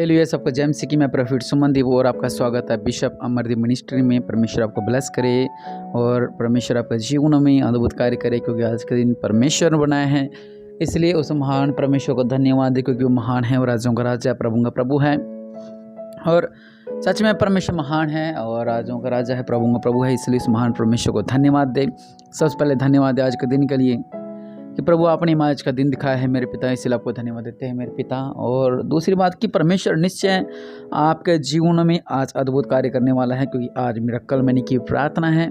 Hallelujah. सबको जय मसीह की। मैं प्रॉफिट सुमनदीप और आपका स्वागत है बिशप अमरदीप मिनिस्ट्री में। परमेश्वर आपको ब्लेस करे और परमेश्वर आपके जीवन में अद्भुत कार्य करे, क्योंकि आज के दिन परमेश्वर ने बनाए हैं। इसलिए उस महान परमेश्वर को धन्यवाद दे, क्योंकि वो महान है और राजों का राजा, प्रभु का प्रभु है। और सच में परमेश्वर महान है और राजों का राजा है, प्रभु का प्रभु है। इसलिए उस महान परमेश्वर को धन्यवाद दे। सबसे पहले धन्यवाद है आज के दिन के लिए कि प्रभु आपने आज का दिन दिखाया है मेरे पिता, इसलिए आपको धन्यवाद देते हैं मेरे पिता। और दूसरी बात कि परमेश्वर निश्चय आपके जीवन में आज अद्भुत कार्य करने वाला है, क्योंकि आज मिरेकल मनी की प्रार्थना है।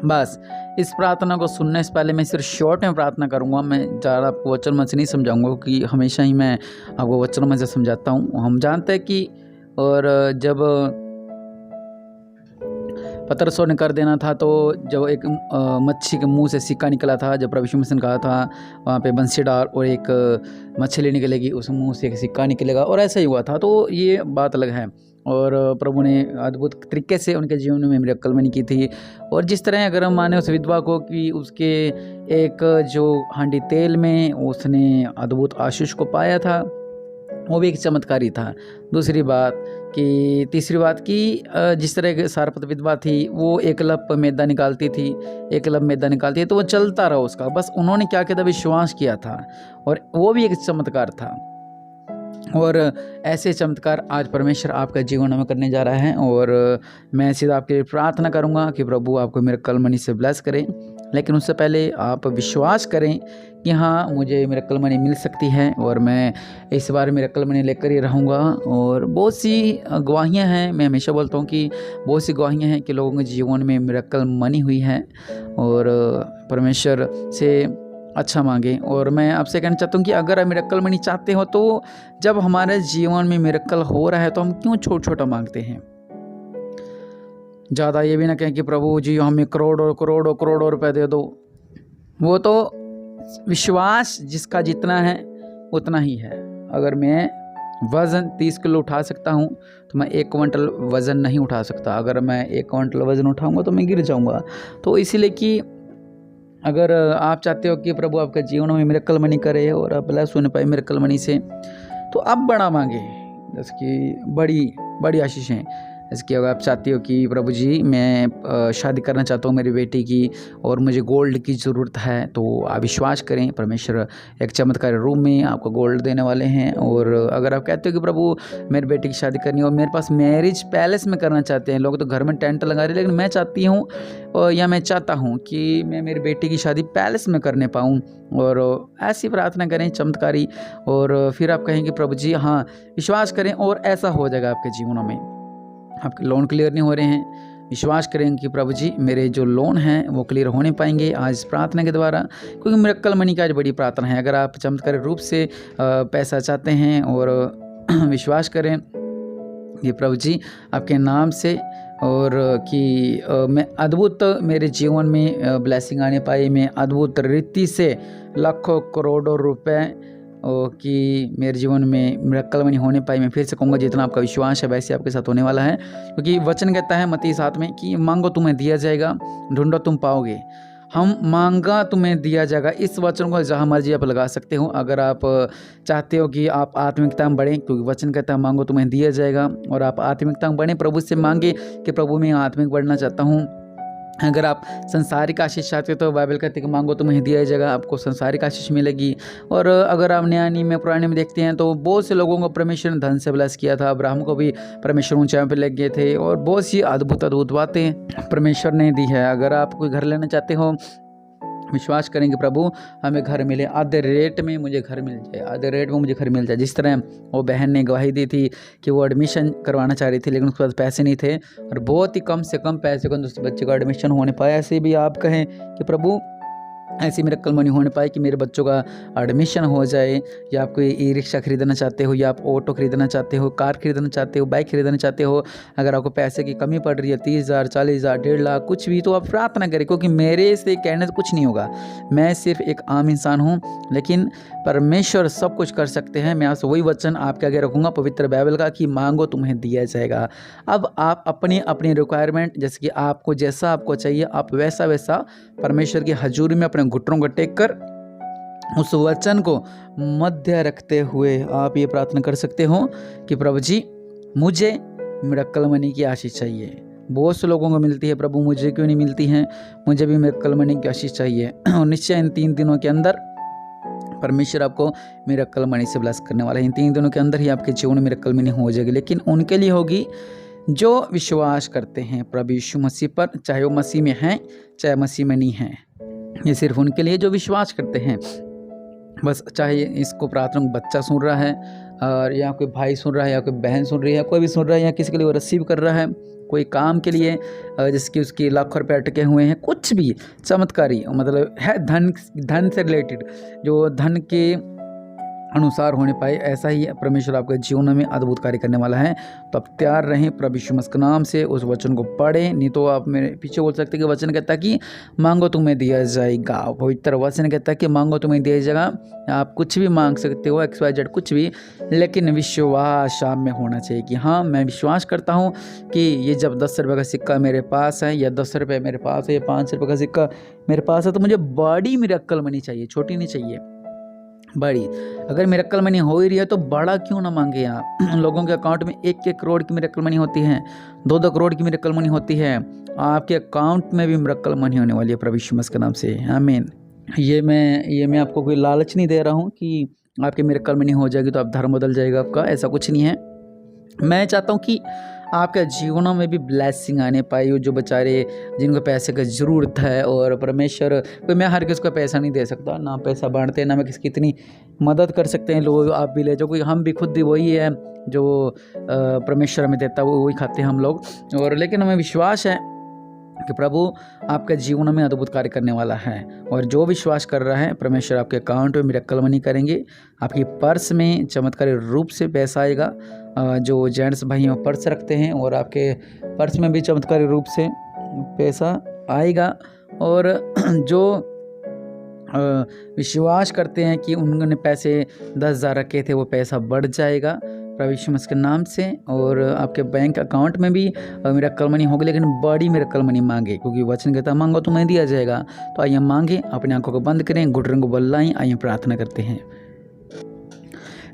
बस इस प्रार्थना को सुनने से पहले मैं सिर्फ शॉर्ट में प्रार्थना करूंगा। मैं ज़्यादा आपको वचन में से नहीं समझाऊंगा, क्योंकि हमेशा ही मैं आपको वचन में से समझाता हूँ। हम जानते हैं कि और जब पतरसों ने कर देना था, तो जब एक मच्छी के मुंह से सिक्का निकला था, जब प्रभु यीशु मसीह ने कहा था वहाँ पे बंसी डाल और एक मछली निकलेगी, उस मुंह से एक सिक्का निकलेगा, और ऐसा ही हुआ था। तो ये बात अलग है और प्रभु ने अद्भुत तरीके से उनके जीवन में मिरेकल मनी की थी। और जिस तरह अगर हम माने उस विधवा को कि उसके एक जो हांडी तेल में उसने अद्भुत आशीष को पाया था, वो भी एक चमत्कारी था। तीसरी बात कि जिस तरह की सारपत विधवा थी, वो एक लप मैदा निकालती थी, तो वो चलता रहा उसका। बस उन्होंने क्या किया था, विश्वास किया था, और वो भी एक चमत्कार था। और ऐसे चमत्कार आज परमेश्वर आपके जीवन में करने जा रहा है। और मैं सीधा आपके लिए प्रार्थना करूंगा कि प्रभु आपको मिरेकल मनी से ब्लेस करें। लेकिन उससे पहले आप विश्वास करें कि हाँ, मुझे मिरेकल मनी मिल सकती है, और मैं इस बार मिरेकल मनी लेकर ही रहूँगा। और बहुत सी गवाहियाँ हैं, मैं हमेशा बोलता हूँ कि बहुत सी गवाहियाँ हैं कि लोगों के जीवन में मिरेकल मनी हुई है और परमेश्वर से अच्छा मांगे। और मैं आपसे कहना चाहता हूँ कि अगर आप मिरेकल मनी चाहते हो, तो जब हमारे जीवन में मिरेकल हो रहा है तो हम क्यों छोटा मांगते हैं। ज़्यादा ये भी ना कहें कि प्रभु जी हमें करोड़ों रुपए दे दो। वो तो विश्वास जिसका जितना है उतना ही है। अगर मैं वज़न 30 किलो उठा सकता हूँ, तो मैं 1 क्विंटल वज़न नहीं उठा सकता। अगर मैं 1 क्विंटल वज़न उठाऊँगा तो मैं गिर जाऊँगा। तो इसीलिए कि अगर आप चाहते हो कि प्रभु आपके जीवन में मिरेकल मनी करे और आप ब्लेस होने पाए मिरेकल मनी से, तो आप बड़ा मांगे, जिसकी बड़ी आशीषें। इसकी अगर आप चाहते हो कि प्रभु जी मैं शादी करना चाहता हूँ मेरी बेटी की, और मुझे गोल्ड की ज़रूरत है, तो आप विश्वास करें, परमेश्वर एक चमत्कारी रूप में आपको गोल्ड देने वाले हैं। और अगर आप कहते हो कि प्रभु मेरी बेटी की शादी करनी है और मेरे पास मैरिज पैलेस में करना चाहते हैं, लोग तो घर में टेंट लगा रहे हैं, लेकिन मैं चाहती हूँ या मैं चाहता हूँ कि मैं मेरी बेटी की शादी पैलेस में करने पाऊँ, और ऐसी प्रार्थना करें चमत्कारी। और फिर आप कहेंगे प्रभु जी हाँ, विश्वास करें और ऐसा हो जाएगा आपके जीवनों में। आपके लोन क्लियर नहीं हो रहे हैं, विश्वास करें कि प्रभु जी मेरे जो लोन हैं वो क्लियर होने पाएंगे आज इस प्रार्थना के द्वारा, क्योंकि मिरेकल मनी का आज बड़ी प्रार्थना है। अगर आप चमत्कारी रूप से पैसा चाहते हैं और विश्वास करें कि प्रभु जी आपके नाम से, और कि मैं अद्भुत मेरे जीवन में ब्लेसिंग आने पाए, मैं अद्भुत रीति से लाखों करोड़ों रुपए कि मेरे जीवन में मिरेकल मनी होने पाए। मैं फिर से कहूँगा, जितना आपका विश्वास है वैसे आपके साथ होने वाला है, क्योंकि वचन कहता है मत्ती 7 में कि मांगो तुम्हें दिया जाएगा, ढूंढो तुम पाओगे। हम मांगा तुम्हें दिया जाएगा, इस वचन को जहाँ मर्जी आप लगा सकते हो। अगर आप चाहते हो कि आप आत्मिकता में बढ़ें, क्योंकि वचन कहता है मांगो तुम्हें दिया जाएगा, और आप आत्मिकता में बढ़ें, प्रभु से मांगे कि प्रभु मैं आत्मिक बढ़ना चाहता हूँ। अगर आप संसारिक आशीष चाहते हो, तो बाइबल कहते हैं कि मांगो तुम्हें दिया जाएगा, आपको संसारिक आशीष मिलेगी। और अगर आप नया नियम में पुराने में देखते हैं, तो बहुत से लोगों को परमेश्वर ने धन से ब्लेस किया था। अब्राहम को भी परमेश्वर ऊंचाई पर ले गए थे, और बहुत सी अद्भुत बातें परमेश्वर ने दी है। अगर आप कोई घर लेना चाहते हो, विश्वास करेंगे प्रभु हमें घर मिले, आधे रेट में मुझे घर मिल जाए, जिस तरह वो बहन ने गवाही दी थी कि वो एडमिशन करवाना चाह रही थी, लेकिन उसके पास पैसे नहीं थे, और बहुत ही कम से कम पैसे को उस बच्चे का एडमिशन होने पाया। ऐसे भी आप कहें कि प्रभु ऐसी मिरेकल मनी होने पाए कि मेरे बच्चों का एडमिशन हो जाए। या आप कोई ई रिक्शा खरीदना चाहते हो, या आप ऑटो खरीदना चाहते हो, कार खरीदना चाहते हो, बाइक खरीदना चाहते हो, अगर आपको पैसे की कमी पड़ रही है, 30,000 40,000 1.5 लाख कुछ भी, तो आप प्रार्थना करें, क्योंकि मेरे से कहने से कुछ नहीं होगा। मैं सिर्फ एक आम इंसान हूँ, लेकिन परमेश्वर सब कुछ कर सकते हैं। मैं आपसे वही वचन आपके आगे रखूँगा पवित्र बाइबल का कि मांगो तुम्हें दिया जाएगा। अब आप अपनी अपनी रिक्वायरमेंट, जैसे कि आपको जैसा आपको चाहिए, आप वैसा परमेश्वर की हजूरी में अपने घुटनों को टेक कर उस वचन को मध्य रखते हुए आप ये प्रार्थना कर सकते हो कि प्रभु जी मुझे मिरेकल मनी की आशीष चाहिए। बहुत से लोगों को मिलती है, प्रभु मुझे क्यों नहीं मिलती है, मुझे भी मिरेकल मनी की आशीष चाहिए। और निश्चय इन 3 दिनों के अंदर परमेश्वर आपको मिरेकल मनी से ब्लेस करने वाला है। इन 3 दिनों के अंदर ही आपके जीवन में मिरेकल मनी हो जाएगी, लेकिन उनके लिए होगी जो विश्वास करते हैं प्रभु यीशु मसीह पर, चाहे वो मसीह में हैं चाहे मसीह में नहीं हैं। ये सिर्फ उनके लिए जो विश्वास करते हैं। बस चाहे इसको प्रार्थना बच्चा सुन रहा है और या कोई भाई सुन रहा है या कोई बहन सुन रही है, कोई भी सुन रहा है, या किसी के लिए वो रिसीव कर रहा है, कोई काम के लिए जिसकी उसकी लाखों रुपये अटके हुए हैं, कुछ भी चमत्कारी मतलब है धन से रिलेटेड, जो धन के अनुसार होने पाए, ऐसा ही परमेश्वर आपके जीवन में अद्भुत कार्य करने वाला है। तो आप तैयार रहें, प्रभु यीशु मसीह के नाम से उस वचन को पढ़ें। नहीं तो आप मेरे पीछे बोल सकते हैं कि वचन कहता है कि मांगो तुम्हें दिया जाएगा। पवित्र वचन कहता है कि मांगो तुम्हें दिया जाएगा। आप कुछ भी मांग सकते हो, XYZ कुछ भी, लेकिन विश्वास आप में होना चाहिए कि हाँ मैं विश्वास करता हूँ कि ये जब 10 रुपये का सिक्का मेरे पास है, या 10 रुपये मेरे पास है, या 5 रुपये का सिक्का मेरे पास है, तो मुझे बड़ी मिरेकल मनी चाहिए, छोटी नहीं चाहिए, बड़ी। अगर मिरेकल मनी हो ही रही है तो बड़ा क्यों ना मांगे आप। लोगों के अकाउंट में 1-1 करोड़ की मिरेकल मनी होती है, 2-2 करोड़ की मिरेकल मनी होती है। आपके अकाउंट में भी मिरेकल मनी होने वाली है प्रभु यीशु मसीह के नाम से, आमीन। ये मैं आपको कोई लालच नहीं दे रहा हूँ कि आपकी मिरेकल मनी हो जाएगी तो आप धर्म बदल जाएगा आपका, ऐसा कुछ नहीं है। मैं चाहता हूँ कि आपके जीवनों में भी ब्लेसिंग आने पाई, जो बेचारे जिनको पैसे की ज़रूरत है, और परमेश्वर कोई, मैं हर किसी को पैसा नहीं दे सकता, ना पैसा बांटते, ना मैं किसकी इतनी मदद कर सकते हैं। लोग आप भी ले जाओ, कोई हम भी खुद भी वही है जो परमेश्वर हमें देता है, वो वही खाते हैं हम लोग। और लेकिन हमें विश्वास है कि प्रभु आपके जीवन में अद्भुत कार्य करने वाला है, और जो विश्वास कर रहा है परमेश्वर आपके अकाउंट में मिरेकल मनी करेंगे। आपकी पर्स में चमत्कारी रूप से पैसा आएगा। जो जेंट्स भाई पर्स रखते हैं, और आपके पर्स में भी चमत्कारी रूप से पैसा आएगा। और जो विश्वास करते हैं कि उन्होंने पैसे 10,000 रखे थे, वो पैसा बढ़ जाएगा प्रभु यीशु मसीह के नाम से। और आपके बैंक अकाउंट में भी मिरेकल मनी होगी, लेकिन बड़ी मिरेकल मनी मांगे, क्योंकि वचन कहता है मांगो तुम्हें दिया जाएगा। तो आइए मांगे, अपनी आंखों को बंद करें, घुटनों को बल्लाएं, आइए प्रार्थना करते हैं।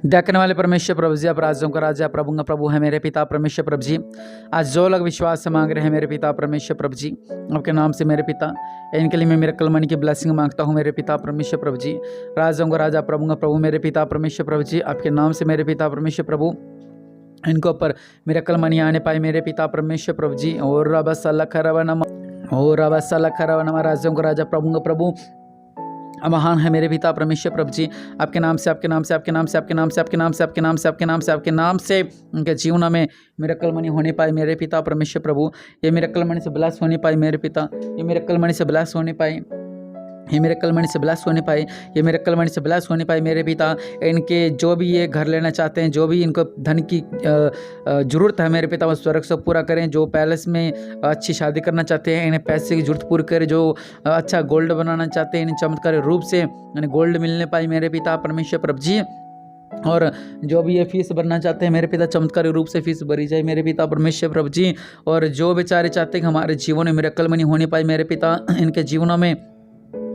दया करने वाले परमेश्वर प्रभु जी, आप राज्यों का राजा, प्रभु का प्रभु है मेरे पिता परमेश्वर प्रभु जी। आज जो लोग विश्वास से मांग रहे हैं मेरे पिता परमेश्वर प्रभु जी, आपके नाम से मेरे पिता, इनके लिए मैं मिरेकल मनी की ब्लेसिंग मांगता हूँ मेरे पिता परमेश्वर प्रभु जी। राज्यों का राजा, प्रभु का प्रभु मेरे पिता परमेश्वर प्रभु जी, आपके नाम से मेरे पिता परमेश्वर प्रभु, इनके ऊपर मिरेकल मनी आने पाए मेरे पिता परमेश्वर प्रभु जी। और रबसल्ला खरवनमा, और रबसल्ला खरवनमा, राज्यों का राजा, प्रभु का प्रभु महान है मेरे पिता परमेश्वर प्रभु जी। आपके नाम से, आपके नाम से, आपके नाम से, आपके नाम से, आपके नाम से, आपके नाम से, आपके नाम से, आपके नाम से उनके जीवन में मिरेकल मनी होने पाए मेरे पिता परमेश्वर प्रभु। ये मिरेकल मनी से ब्लेस होने पाए मेरे पिता, ये मिरेकल मनी से ब्लेस होने पाए, ये मिरेकल मनी से ब्लेस होने पाए, ये मिरेकल मनी से ब्लेस होने पाए मेरे पिता। इनके जो भी ये घर लेना चाहते हैं, जो भी इनको धन की ज़रूरत है मेरे पिता, वो स्वर्ग से पूरा करें। जो पैलेस में अच्छी शादी करना चाहते हैं, इन्हें पैसे की ज़रूरत पूरी करें। जो अच्छा गोल्ड बनाना चाहते हैं, इन्हें चमत्कारी रूप से इन्हें गोल्ड मिलने पाए मेरे पिता परमेश्वर प्रभु जी। और जो भी ये फीस भरना चाहते हैं मेरे पिता, चमत्कारी रूप से फीस भरी जाए मेरे पिता परमेश्वर प्रभु जी। और जो बेचारे चाहते हैं कि हमारे जीवन में मिरेकल मनी होने पाए मेरे पिता, इनके जीवनों में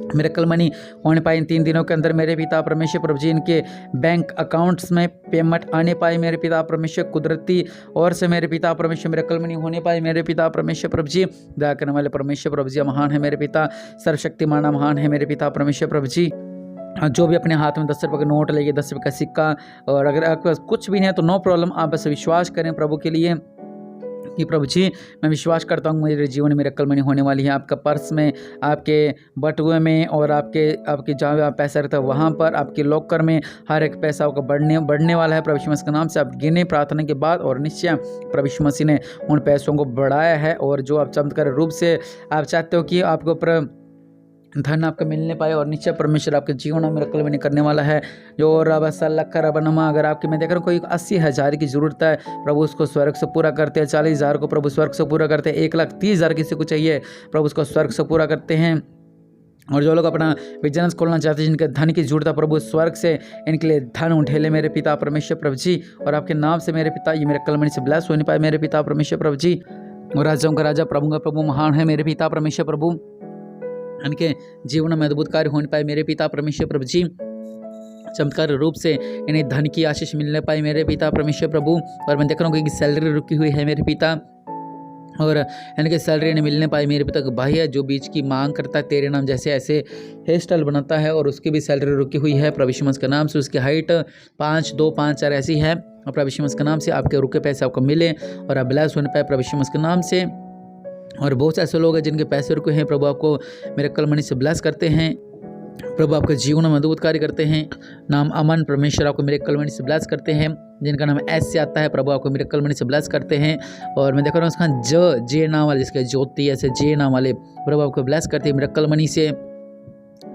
मिरेकल मनी होने पाए इन 3 दिनों के अंदर मेरे पिता परमेश्वर प्रभु जी। इनके बैंक अकाउंट्स में पेमेंट आने पाए मेरे पिता परमेश्वर, कुदरती और से मेरे पिता परमेश्वर मिरेकल मनी होने पाए मेरे पिता परमेश्वर प्रभु जी। दया करने वाले परमेश्वर प्रभु जी महान है मेरे पिता, सर्वशक्तिमान महान है मेरे पिता परमेश्वर प्रभु जी। जो भी अपने हाथ में 10 रुपये का नोट लेके, 10 रुपये का सिक्का, और अगर आपके पास कुछ भी नहीं है तो नो प्रॉब्लम, आप बस विश्वास करें प्रभु के लिए कि प्रभु जी मैं विश्वास करता हूँ मेरे जीवन में मिरेकल मनी होने वाली है। आपका पर्स में, आपके बटुए में, और आपके जहाँ आप पैसा रहता है वहाँ पर, आपके लॉकर में हर एक पैसा आपका बढ़ने वाला है प्रभु यीशु मसीह के नाम से। आप गिने प्रार्थना के बाद, और निश्चय प्रभु यीशु मसीह ने उन पैसों को बढ़ाया है। और जो आप चमत्कार रूप से आप चाहते हो कि आपके ऊपर धन आपको मिलने पाए, और निश्चय परमेश्वर आपके जीवन में मिरेकल मनी करने वाला है। जो रबसल्लखरबनमा, अगर आपके मैं देख रहा हूँ कोई 80,000 की ज़रूरत है, प्रभु उसको स्वर्ग से पूरा करते हैं। 40,000 को प्रभु स्वर्ग से पूरा करते हैं। 1,30,000 किसी को चाहिए, प्रभु उसको स्वर्ग से पूरा करते हैं। और जो लोग अपना बिजनेस खोलना चाहते हैं, जिनके धन की जरूरत है, प्रभु स्वर्ग से इनके लिए धन उठेले मेरे पिता परमेश्वर प्रभु जी। और आपके नाम से मेरे पिता, ये मिरेकल मनी से ब्लेस होने पाए मेरे पिता परमेश्वर प्रभु जी। और राजाओं का राजा, प्रभु का प्रभु महान है मेरे पिता परमेश्वर प्रभु। इनके जीवन में अद्भुत कार्य होने पाए मेरे पिता परमेश्वर प्रभु जी। चमत्कार रूप से इन्हें धन की आशीष मिलने पाए मेरे पिता परमेश्वर प्रभु। और मैं देख रहा हूँ कि सैलरी रुकी हुई है मेरे पिता, और इनके सैलरी नहीं मिलने पाई मेरे पिता। भाई है जो बीच की मांग करता है तेरे नाम जैसे ऐसे हेयर स्टाइल बनाता है और उसकी भी सैलरी रुकी हुई है प्रभु यीशु मसीह के नाम से। उसकी हाइट 5'2", 5'4" ऐसी है और प्रभु यीशु मसीह के नाम से आपके रुके पैसे आपको मिले और आप ब्लेस होने पाए प्रभु यीशु मसीह के नाम से। और बहुत से ऐसे लोग हैं जिनके पैसे रुके हैं, प्रभु आपको मिरेकल मनी से ब्लेस करते हैं, प्रभु आपके जीवन में अद्भुत कार्य करते हैं। नाम अमन परमेश्वर आपको मिरेकल मनी से ब्लेस करते हैं, जिनका नाम एस से आता है प्रभु आपको मिरेकल मनी से ब्लेस करते हैं। और मैं देख रहा हूँ उसका जे नाम वाले, जिसके ज्योति ऐसे जे नाम वाले प्रभु आपको ब्लेस करते हैं मिरेकल मनी से।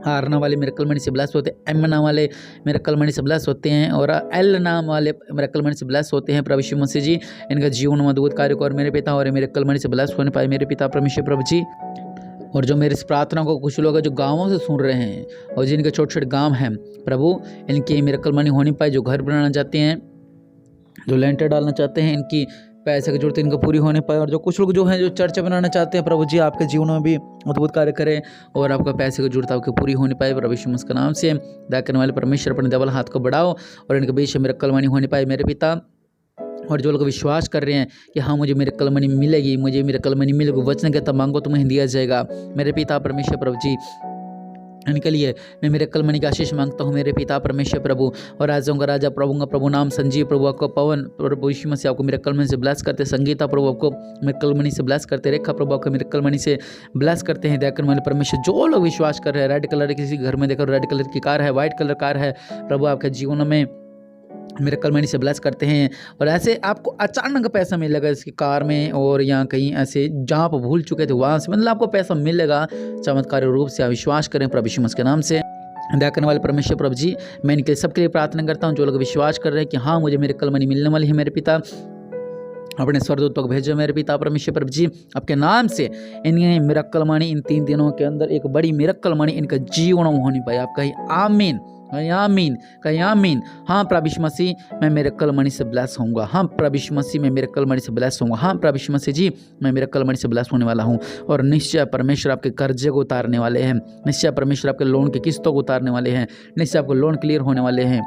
आर नाम वाले मिरेकल मनी से ब्लेस होते हैं, एम नाम वाले मिरेकल मनी से ब्लेस होते हैं और एल नाम वाले मिरेकल मनी से ब्लेस होते हैं प्रभु यीशु मसीह जी। इनका जीवन में अद्भुत कार्य को और मेरे पिता और मिरेकल मनी से ब्लेस होने पाए मेरे पिता परमेश्वर प्रभु जी। और जो मेरी इस प्रार्थना को कुछ लोग हैं जो गाँवों से सुन रहे हैं और जिनके छोटे छोटे गाँव हैं प्रभु, इनकी मिरेकल मनी होनी पाए। जो घर बनाना चाहते हैं, जो लेंटर डालना चाहते हैं, इनकी पैसे की जरूरत इनको पूरी होने पाए। और जो कुछ लोग जो हैं जो चर्च बनाना चाहते हैं प्रभु जी, आपके जीवन में भी अद्भुत कार्य करें और आपका पैसे की जरूरत आपकी पूरी होने पाए प्रभु यीशु मसीह के नाम से। दया करने वाले परमेश्वर अपने डबल हाथ को बढ़ाओ और इनके बीच में मिरेकल मनी होने पाए मेरे पिता। और जो लोग विश्वास कर रहे हैं कि हाँ मुझे मिरेकल मनी मिलेगी, मुझे मिरेकल मनी मिलेगी, वचन कहता मांगो तुम्हें दिया जाएगा मेरे पिता परमेश्वर प्रभु जी। इनके लिए मैं मिरेकल मनी की आशीष मांगता हूँ मेरे पिता परमेश्वर प्रभु। और राजाओं का राजा प्रभु का प्रभु नाम संजीव प्रभु आपको पवन प्रभु यीशु मसीह आपको मिरेकल मनी से ब्लेस करते, संगीता प्रभु आपको मिरेकल मनी से ब्लेस करते, रेखा प्रभु आपको मिरेकल मनी से ब्लेस करते हैं। दया करने वाले परमेश्वर जो लोग विश्वास कर रहे हैं, रेड कलर किसी घर में देखो रेड कलर की कार है, व्हाइट कलर कार है, प्रभु आपके जीवन में मिरेकल मनी से ब्लेस करते हैं। और ऐसे आपको अचानक पैसा मिलेगा इसकी कार में और या कहीं ऐसे जहाँ आप भूल चुके थे वहाँ से मतलब आपको पैसा मिलेगा चमत्कारी रूप से। आप विश्वास करें प्रभु यीशु मसीह के नाम से। दया करने वाले परमेश्वर प्रभु जी, मैं इनके सबके लिए प्रार्थना करता हूँ जो लोग विश्वास कर रहे हैं कि हाँ मुझे मिरेकल मनी मिलने वाली है मेरे पिता। अपने स्वर्गदूतों को भेजो मेरे पिता परमेश्वर प्रभु जी, आपके नाम से इन्हें मिरेकल मनी इन 3 दिनों के अंदर एक बड़ी मिरेकल मनी इनका जीवन में होनी पाए। आप कहीं आमीन, आमीन, कहीं आमीन। हाँ प्रभु यीशु मसीह मैं मिरेकल मनी से ब्लेस होऊंगा, हाँ प्रभु यीशु मसीह मैं मिरेकल मनी से ब्लेस होऊंगा, हाँ प्रभु यीशु मसीह जी मैं मिरेकल मनी से ब्लेस होने वाला हूँ। और निश्चय परमेश्वर आपके कर्जे को उतारने वाले हैं, निश्चय परमेश्वर आपके लोन की किस्तों को उतारने वाले हैं, निश्चय आपको लोन क्लियर होने वाले हैं,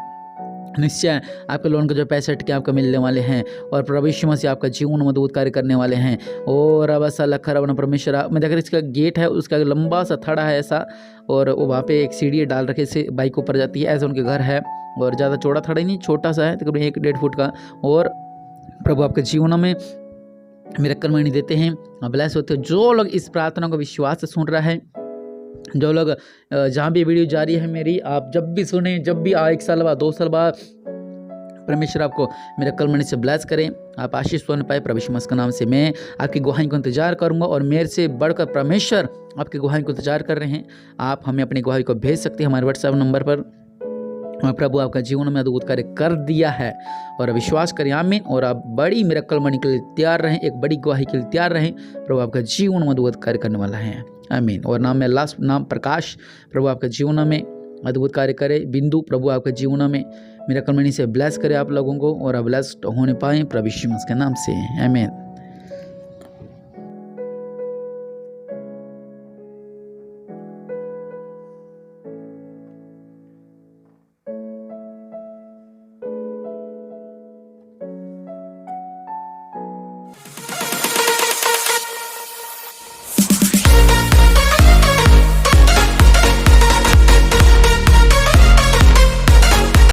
निश्चय आपके लोन के जो पैसे अटके आपको मिलने वाले हैं। और प्रभु यीशु मसीह आपका जीवन में अद्भुत कार्य करने वाले हैं। और अब ऐसा लखा रवना परमेश्वर मैं देखकर इसका गेट है, उसका लंबा सा थड़ा है ऐसा, और वो वहाँ पे एक सीढ़ी डाल रखे से बाइक ऊपर जाती है, ऐसा उनके घर है। और ज़्यादा चौड़ा थड़ा ही नहीं, छोटा सा है तकरीबन 1-1.5 फुट का। और प्रभु आपके जीवन में मिरेकल मनी देते हैं, ब्लेस होते हैं। जो लोग इस प्रार्थना को विश्वास से सुन रहा है, जो लोग जहाँ भी वीडियो जारी है मेरी, आप जब भी सुने, जब भी 1 साल बाद 2 साल बाद परमेश्वर आपको मिरेकल मनी से ब्लेस करें, आप आशीष पाने पाए प्रभु यीशु मसीह के नाम से। मैं आपकी गवाही को इंतजार करूंगा और मेरे से बढ़कर परमेश्वर आपकी गवाही को इंतजार कर रहे हैं। आप हमें अपनी गवाही को भेज सकते हैं हमारे व्हाट्सएप नंबर पर। प्रभु आपका जीवन में अद्भुत कार्य कर दिया है और विश्वास करें आमीन। और आप बड़ी मिरेकल मनी के लिए तैयार रहें, एक बड़ी गवाही के लिए तैयार रहें। प्रभु आपका जीवन में अद्भुत कार्य करने वाला है आमीन। और नाम में लास्ट नाम प्रकाश, प्रभु आपके जीवन में अद्भुत कार्य करे। बिंदु, प्रभु आपके जीवन में मिरेकल मनी से ब्लेस करे आप लोगों को और आप ब्लेस्ड होने पाएं प्रभु यीशु मसीह के नाम से आमीन।